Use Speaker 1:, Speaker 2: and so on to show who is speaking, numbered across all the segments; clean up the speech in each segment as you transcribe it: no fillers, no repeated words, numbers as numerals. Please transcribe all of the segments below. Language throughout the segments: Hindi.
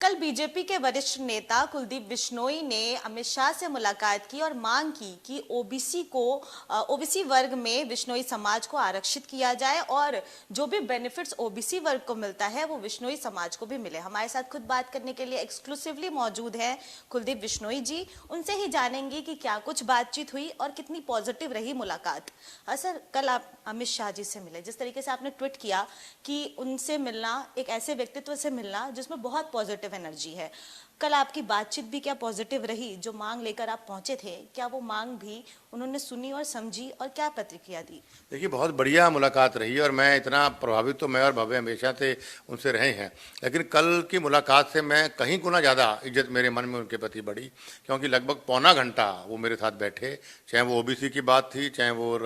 Speaker 1: कल बीजेपी के वरिष्ठ नेता कुलदीप बिश्नोई ने अमित शाह से मुलाकात की और मांग की कि ओबीसी वर्ग में बिश्नोई समाज को आरक्षित किया जाए और जो भी बेनिफिट्स ओबीसी वर्ग को मिलता है वो बिश्नोई समाज को भी मिले। हमारे साथ खुद बात करने के लिए एक्सक्लूसिवली मौजूद हैं कुलदीप बिश्नोई जी। उनसे ही जानेंगे कि क्या कुछ बातचीत हुई और कितनी पॉजिटिव रही मुलाकात। हाँ सर, कल आप अमित शाह जी से मिले, जिस तरीके से आपने ट्वीट किया कि उनसे मिलना एक ऐसे व्यक्तित्व से मिलना जिसमें बहुत पॉजिटिव एनर्जी है। कल आपकी बातचीत भी क्या पॉजिटिव रही? जो मांग लेकर आप पहुंचे थे, क्या वो मांग भी उन्होंने सुनी और समझी और क्या प्रतिक्रिया दी?
Speaker 2: देखिए, बहुत बढ़िया मुलाकात रही और मैं इतना प्रभावित तो मैं और भव्य हमेशा से उनसे रहे हैं, लेकिन कल की मुलाकात से मैं कहीं गुना ज़्यादा इज्जत मेरे मन में उनके प्रति बढ़ी, क्योंकि लगभग पौना घंटा वो मेरे साथ बैठे। चाहे वो ओबीसी की बात थी, चाहे वो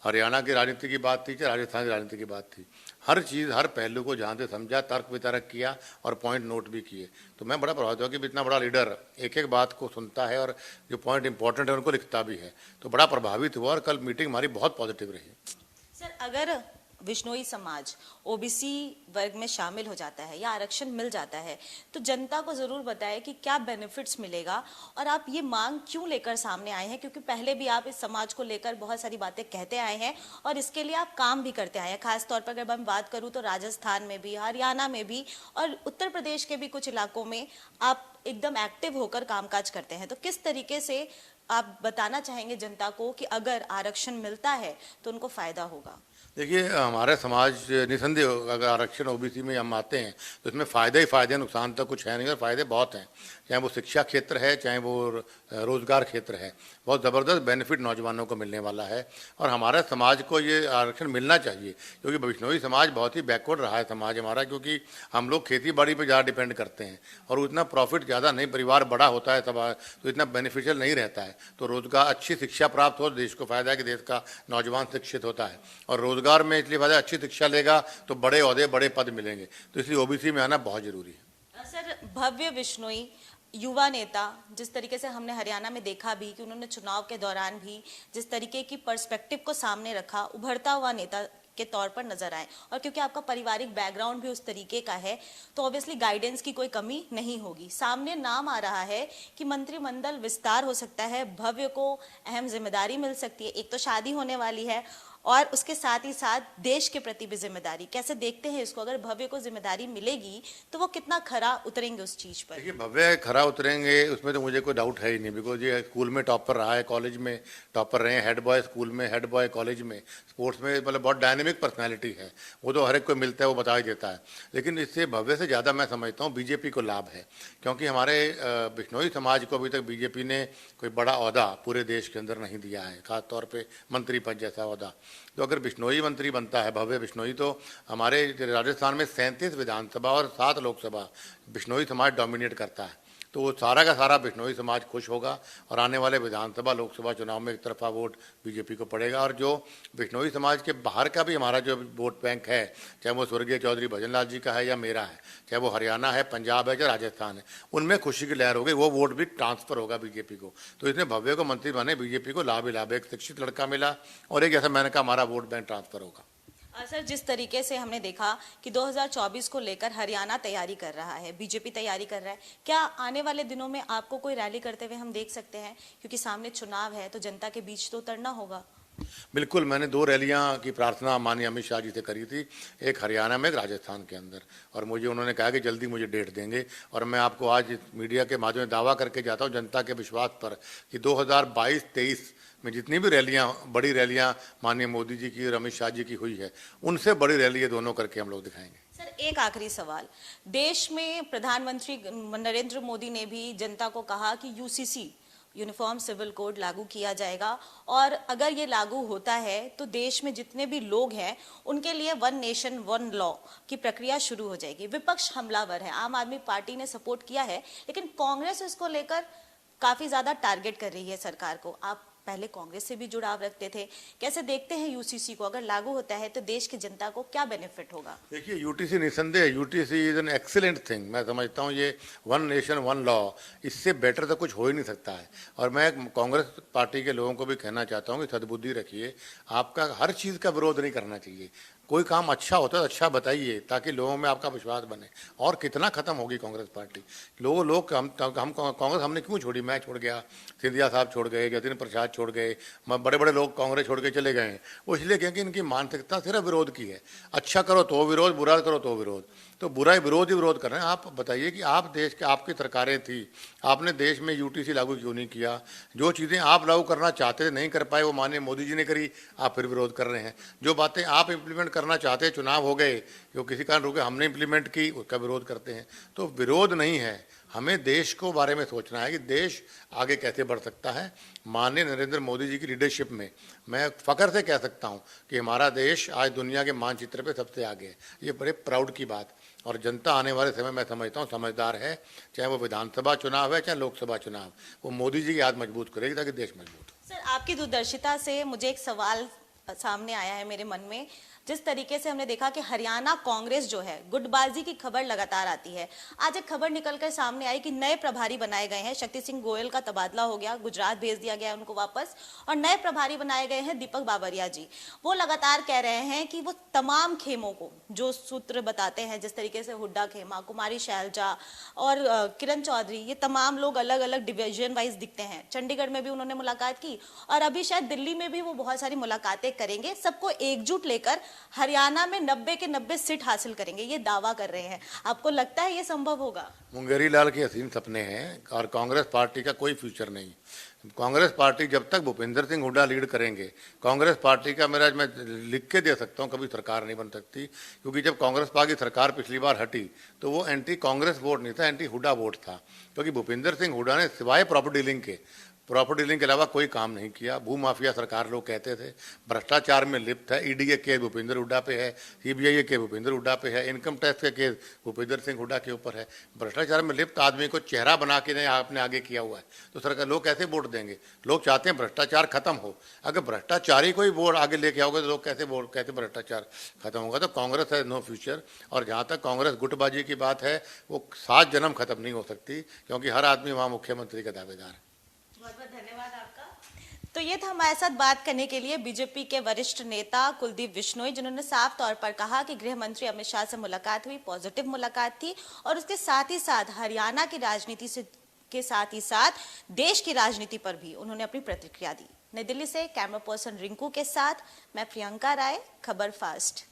Speaker 2: हरियाणा की राजनीति की बात थी, चाहे राजस्थान की राजनीति की बात थी, हर चीज़ हर पहलू को जहाँ से समझा, तर्क वितर्क किया और पॉइंट नोट भी किए। तो मैं बड़ा प्रभावित हुआ कि इतना बड़ा लीडर एक एक बात को सुनता है और जो पॉइंट इंपॉर्टेंट है उनको लिखता भी है। तो बड़ा प्रभावित हुआ और कल मीटिंग हमारी बहुत पॉजिटिव रही।
Speaker 1: सर, अगर बिश्नोई समाज ओबीसी वर्ग में शामिल हो जाता है या आरक्षण मिल जाता है तो जनता को जरूर बताएं कि क्या बेनिफिट्स मिलेगा और आप ये मांग क्यों लेकर सामने आए हैं, क्योंकि पहले भी आप इस समाज को लेकर बहुत सारी बातें कहते आए हैं और इसके लिए आप काम भी करते आए हैं। खासतौर पर अगर मैं बात करूं तो राजस्थान में भी, हरियाणा में भी और उत्तर प्रदेश के भी कुछ इलाकों में आप एकदम एक्टिव होकर कामकाज करते हैं। तो किस तरीके से आप बताना चाहेंगे जनता को कि अगर आरक्षण मिलता है तो उनको फायदा होगा?
Speaker 2: देखिए, हमारे समाज निसंदेह अगर आरक्षण ओबीसी में हम आते हैं तो इसमें फ़ायदे ही फ़ायदे, नुकसान तो कुछ है नहीं और फ़ायदे बहुत हैं। चाहे वो शिक्षा क्षेत्र है, चाहे वो रोज़गार क्षेत्र है, बहुत ज़बरदस्त बेनिफिट नौजवानों को मिलने वाला है और हमारे समाज को ये आरक्षण मिलना चाहिए, क्योंकि बिश्नोई समाज बहुत ही बैकवर्ड रहा है समाज हमारा, क्योंकि हम लोग खेती बाड़ी पर ज़्यादा डिपेंड करते हैं और उतना प्रॉफिट ज़्यादा नहीं, परिवार बड़ा होता है समाज तो इतना बेनिफिशियल नहीं रहता है। तो रोज़गार, अच्छी शिक्षा प्राप्त हो, देश को फ़ायदा है कि देश का नौजवान शिक्षित होता है और रोज़गार में इसलिए फायदा, अच्छी शिक्षा लेगा तो बड़े ओहदे बड़े पद मिलेंगे, तो इसलिए ओबीसी में आना बहुत जरूरी है।
Speaker 1: सर, भव्य बिश्नोई युवा नेता, जिस तरीके से हमने हरियाणा में देखा भी कि उन्होंने चुनाव के दौरान भी जिस तरीके की पर्सपेक्टिव को सामने रखा, उभरता हुआ नेता के तौर पर नजर आए और क्योंकि आपका पारिवारिक बैकग्राउंड भी उस तरीके का है तो ऑब्वियसली गाइडेंस की कोई कमी नहीं होगी। सामने नाम आ रहा है कि मंत्रिमंडल विस्तार हो सकता है, भव्य को अहम जिम्मेदारी मिल सकती है। एक तो शादी होने वाली है और उसके साथ ही साथ देश के प्रति भी जिम्मेदारी। कैसे देखते हैं इसको? अगर भव्य को जिम्मेदारी मिलेगी तो वो कितना खरा उतरेंगे उस चीज पर?
Speaker 2: देखिए, भव्य खरा उतरेंगे उसमें तो मुझे कोई डाउट है ही नहीं, बिकॉज ये स्कूल में टॉपर रहा है, कॉलेज में टॉपर रहे हैं, हेड बॉय स्कूल में, हेड बॉय कॉलेज में, स्पोर्ट्स में, मतलब बहुत डायनेमिक पर्सनैलिटी है। वो तो हर एक को मिलता है, वो बता ही देता है। लेकिन इससे भव्य से ज़्यादा मैं समझता हूँ बीजेपी को लाभ है, क्योंकि हमारे बिश्नोई समाज को अभी तक बीजेपी ने कोई बड़ा ओहदा पूरे देश के अंदर नहीं दिया है, खासतौर पर मंत्री पद जैसा ओहदा। तो अगर बिश्नोई मंत्री बनता है, भव्य बिश्नोई, तो हमारे राजस्थान में 37 विधानसभा और 7 लोकसभा बिश्नोई समाज डोमिनेट करता है। तो वो सारा का सारा बिश्नोई समाज खुश होगा और आने वाले विधानसभा लोकसभा चुनाव में एक तरफा वोट बीजेपी को पड़ेगा। और जो बिश्नोई समाज के बाहर का भी हमारा जो वोट बैंक है, चाहे वो स्वर्गीय चौधरी भजन लाल जी का है या मेरा है, चाहे वो हरियाणा है, पंजाब है, चाहे राजस्थान है, उनमें खुशी की लहर होगी, वो वोट भी ट्रांसफर होगा बीजेपी को। तो इसमें भव्य को मंत्री बने, बीजेपी को लाभ ही लाभ, एक शिक्षित लड़का मिला और एक, जैसा मैंने कहा, हमारा वोट बैंक ट्रांसफर होगा।
Speaker 1: सर, जिस तरीके से हमने देखा कि 2024 को लेकर हरियाणा तैयारी कर रहा है, बीजेपी तैयारी कर रहा है, क्या आने वाले दिनों में आपको कोई रैली करते हुए हम देख सकते हैं? क्योंकि सामने चुनाव है तो जनता के बीच तो उतरना होगा।
Speaker 2: बिल्कुल, मैंने 2 रैलियां की प्रार्थना माननीय अमित शाह जी से करी थी, एक हरियाणा में, एक राजस्थान के अंदर, और मुझे उन्होंने कहा कि जल्दी मुझे डेट देंगे। और मैं आपको आज मीडिया के माध्यम से दावा करके जाता हूं जनता के विश्वास पर कि 2022-23 में जितनी भी रैलियां, बड़ी रैलियां माननीय मोदी जी की और अमित शाह जी की हुई है, उनसे बड़ी रैली ये दोनों करके हम लोग दिखाएंगे।
Speaker 1: सर, एक आखिरी सवाल। देश में प्रधानमंत्री नरेंद्र मोदी ने भी जनता को कहा कि यूसीसी, यूनिफॉर्म सिविल कोड, लागू किया जाएगा और अगर ये लागू होता है तो देश में जितने भी लोग हैं उनके लिए वन नेशन वन लॉ की प्रक्रिया शुरू हो जाएगी। विपक्ष हमलावर है, आम आदमी पार्टी ने सपोर्ट किया है, लेकिन कांग्रेस इसको लेकर काफी ज्यादा टारगेट कर रही है सरकार को। आप पहले कांग्रेस से भी जुड़ाव रखते थे, कैसे देखते हैं यूसीसी को? अगर लागू होता है तो देश की जनता को क्या बेनिफिट होगा?
Speaker 2: देखिए, यूटीसी निसंदेह, UTC is an excellent thing. मैं समझता हूँ ये वन नेशन वन लॉ, इससे बेटर तो कुछ हो ही नहीं सकता है। और मैं कांग्रेस पार्टी के लोगों को भी कहना चाहता हूँ कि सद्बुद्धि रखिए, आपका हर चीज़ का विरोध नहीं करना चाहिए। कोई काम अच्छा होता है तो अच्छा बताइए ताकि लोगों में आपका विश्वास बने। और कितना खत्म होगी कांग्रेस पार्टी। लोग हम कांग्रेस हमने क्यों छोड़ी, मैं छोड़ गया, सिंधिया साहब छोड़ गए, जतिन प्रसाद छोड़ गए, बड़े बड़े लोग कांग्रेस छोड़ के चले गए हैं। वो इसलिए क्योंकि इनकी मानसिकता सिर्फ विरोध की है। अच्छा करो तो विरोध, बुरा करो तो विरोध। तो बुरा विरोध ही विरोध कर रहे हैं। आप बताइए कि आप देश के, आपकी सरकारें थी, आपने देश में यूटीसी लागू क्यों नहीं किया? जो चीज़ें आप लागू करना चाहते थे नहीं कर पाए, वो माननीय मोदी जी ने करी, आप फिर विरोध कर रहे हैं। जो बातें आप इम्प्लीमेंट करना चाहते, चुनाव हो गए, जो किसी कारण रुके, हमने इम्प्लीमेंट की, उसका विरोध करते हैं। तो विरोध नहीं है, हमें देश को बारे में सोचना है कि देश आगे कैसे बढ़ सकता है। माननीय नरेंद्र मोदी जी की लीडरशिप में मैं फ़ख्र से कह सकता हूं कि हमारा देश आज दुनिया के मानचित्र पे सबसे आगे है। ये बड़े प्राउड की बात। और जनता आने वाले समय मैं समझता हूँ समझदार है, चाहे वो विधानसभा चुनाव है चाहे लोकसभा चुनाव, वो मोदी जी की याद मजबूत करेगी ताकि देश मजबूत हो।
Speaker 1: सर, आपकी दूरदर्शिता से मुझे एक सवाल सामने आया है मेरे मन में। जिस तरीके से हमने देखा कि हरियाणा कांग्रेस जो है, गुटबाजी की खबर लगातार आती है। आज एक खबर निकलकर सामने आई कि नए प्रभारी बनाए गए हैं। शक्ति सिंह गोयल का तबादला हो गया, गुजरात भेज दिया गया उनको वापस, और नए प्रभारी बनाए गए हैं दीपक बाबरिया जी। वो लगातार कह रहे हैं कि वो तमाम खेमों को, जो सूत्र बताते हैं, जिस तरीके से हुड्डा खेमा, कुमारी शैलजा और किरण चौधरी, ये तमाम लोग अलग अलग डिवीजन वाइज दिखते हैं। चंडीगढ़ में भी उन्होंने मुलाकात की और अभी शायद दिल्ली में भी वो बहुत सारी मुलाकातें करेंगे। सबको एकजुट लेकर हरियाणा में 90 के 90 सीट हासिल करेंगे, ये दावा कर रहे हैं। आपको लगता है ये संभव होगा?
Speaker 2: मुंगेरी लाल के हसीन सपने हैं और कांग्रेस पार्टी का कोई फ्यूचर नहीं। कांग्रेस पार्टी जब तक भूपेंद्र सिंह हुड्डा लीड करेंगे, कांग्रेस पार्टी का मैं लिख के दे सकता हूं, कभी सरकार नहीं बन सकती। क्योंकि जब कांग्रेस पार्टी सरकार पिछली बार हटी तो वो एंटी कांग्रेस वोट नहीं था, एंटी हुड्डा वोट था। क्योंकि भूपेंद्र सिंह हुड्डा ने सिवाय प्रॉपर्टी डीलिंग के अलावा कोई काम नहीं किया। भूमाफिया सरकार लोग कहते थे, भ्रष्टाचार में लिप्त है। ईडी के केस भूपेंद्र हुड्डा पे है, सीबीआई के केस भूपेंद्र हुड्डा पे है, इनकम टैक्स के केस भूपेंद्र सिंह हुड्डा के ऊपर है। भ्रष्टाचार में लिप्त आदमी को चेहरा बना के नहीं आपने आगे किया हुआ है, तो सरकार लोग कैसे वोट देंगे? लोग चाहते हैं भ्रष्टाचार खत्म हो। अगर भ्रष्टाचारी कोई वोट आगे लेके आओगे तो लोग कैसे भ्रष्टाचार खत्म होगा? तो कांग्रेस है नो फ्यूचर। और जहाँ तक कांग्रेस गुटबाजी की बात है, वो 7 जन्म खत्म नहीं हो सकती, क्योंकि हर आदमी वहाँ मुख्यमंत्री का दावेदार है।
Speaker 1: बहुत बहुत धन्यवाद आपका। तो ये था हमारे साथ बात करने के लिए बीजेपी के वरिष्ठ नेता कुलदीप बिश्नोई, जिन्होंने साफ तौर पर कहा कि गृह मंत्री अमित शाह से मुलाकात हुई, पॉजिटिव मुलाकात थी, और उसके साथ ही साथ हरियाणा की राजनीति से के साथ ही साथ देश की राजनीति पर भी उन्होंने अपनी प्रतिक्रिया दी। नई दिल्ली से कैमरा पर्सन रिंकू के साथ मैं प्रियंका राय, खबर फास्ट।